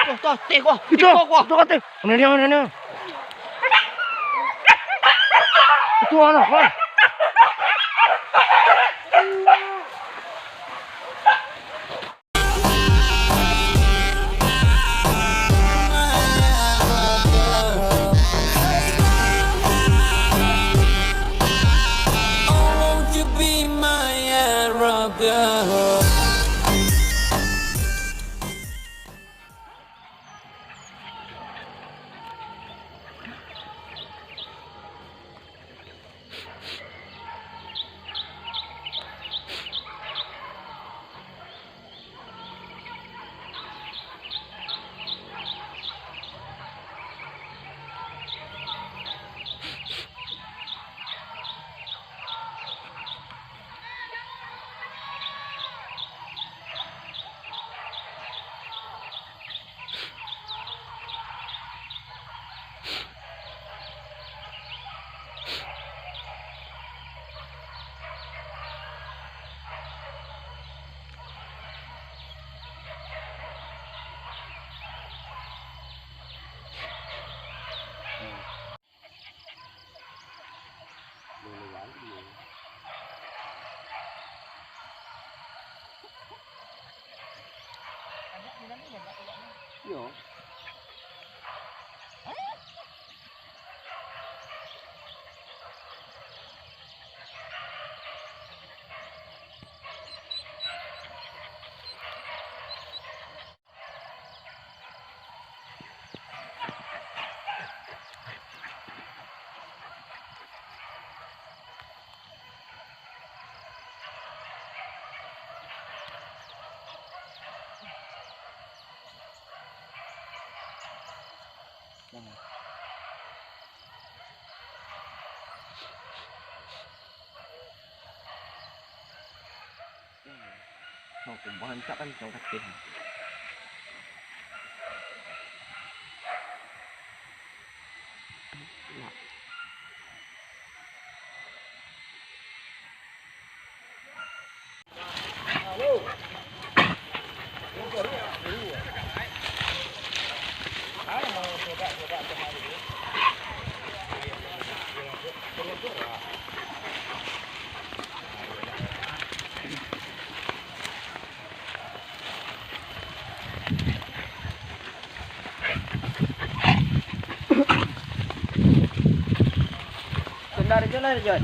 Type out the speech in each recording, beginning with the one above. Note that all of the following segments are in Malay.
Tuh, teh gua. Itu kan teh. Mana dia? Itu mana? Yo. Mau kumpulan kan jauh kecil. Dari John.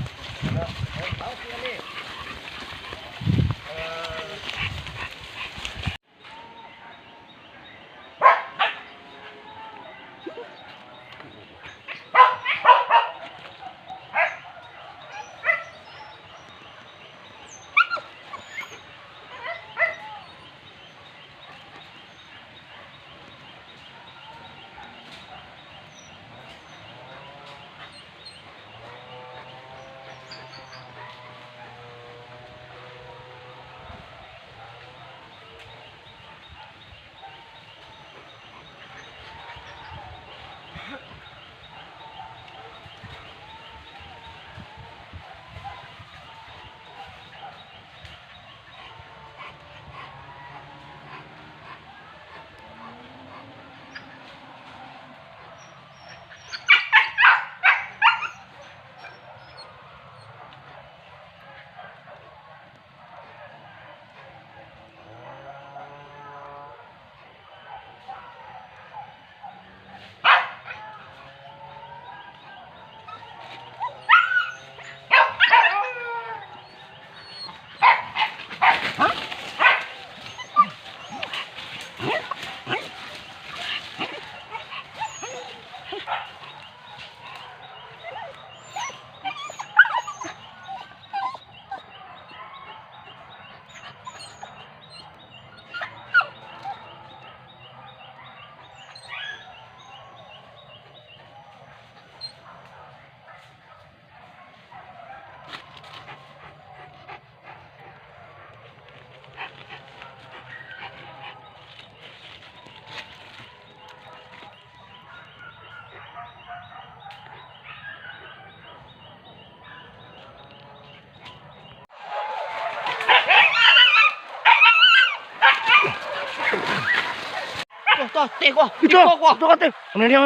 teh gua. Itu kata. Mana dia?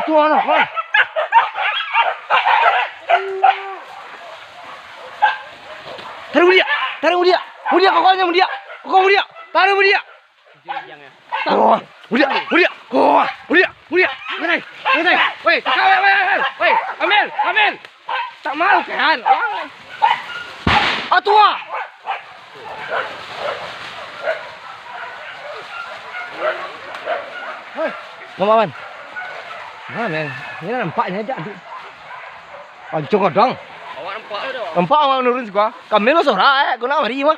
Itu anak, mana? Taruh dia. Kokoknya dia. Taruh dia. Oh, mudia. Ngai. Woi, Amel. Tak malu kan? Atua. Hei, Maman. Mana? Ini nampaknya aja. Pancung kodong. Awak nampak dah. Nampak awak nurun gua. Kamel sora kau nak mari mah.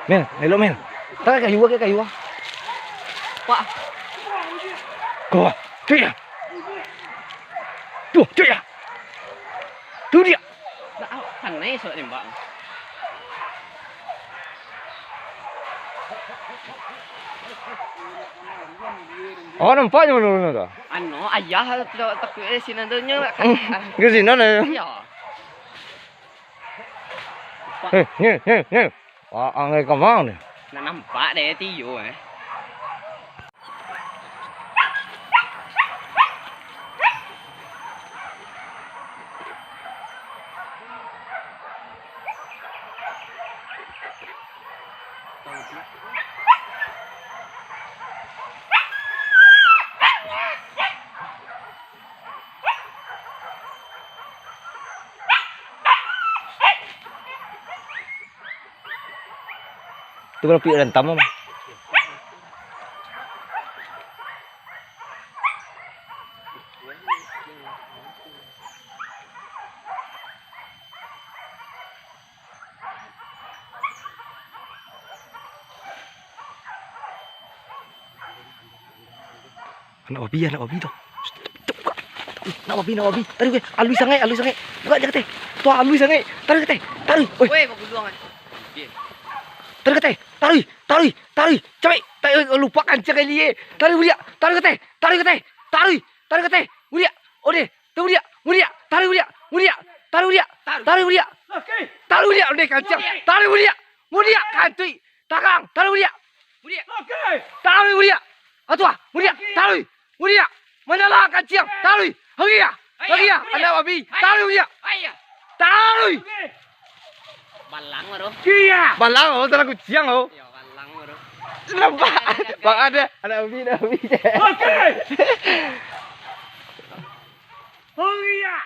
Mel, hello Mel. Tak kayu. Pak. Kau. Tu ya. Tu dia. Dah panai sok tembak. Oh, nampaknya menurun tu. Ano, ayah tak sinandanya nak. Ke sini na. Ya. Ni. Angai kamang ni. Nak nampak deh tiyo eh. Tu kalau pergi rentam mah. Anak babi tu. Nak babi. Taruh ke? Alui sangat. Buka je kata. Tu alui sangat. Taruh kata. Taruh. Oi. Weh, kau buang kan. Taruh kata. Taruh. Cepat. Tak lupakan cakap dia. Taruh dia. Taruh kata. Taruh kata. Mulia. Ode. Tu dia. Mulia. Taruh dia. Taruh dia. Okey. Taruh dia. Ode kancang. Taruh dia. Mulia kantui. Takang. Taruh dia. Mulia. Okey. Taruh dia. Atua. Mulia. Taruh. Mulia. Manalah kancang. Taruh. Hagi ya. Anak babi. Taruh dia. Ayah. Taruh. Balang baru. Kia. Balang oh, tanah kucing oh. Ya, balang baru. Nampak? Bang ada babi. Okey. Oh iya.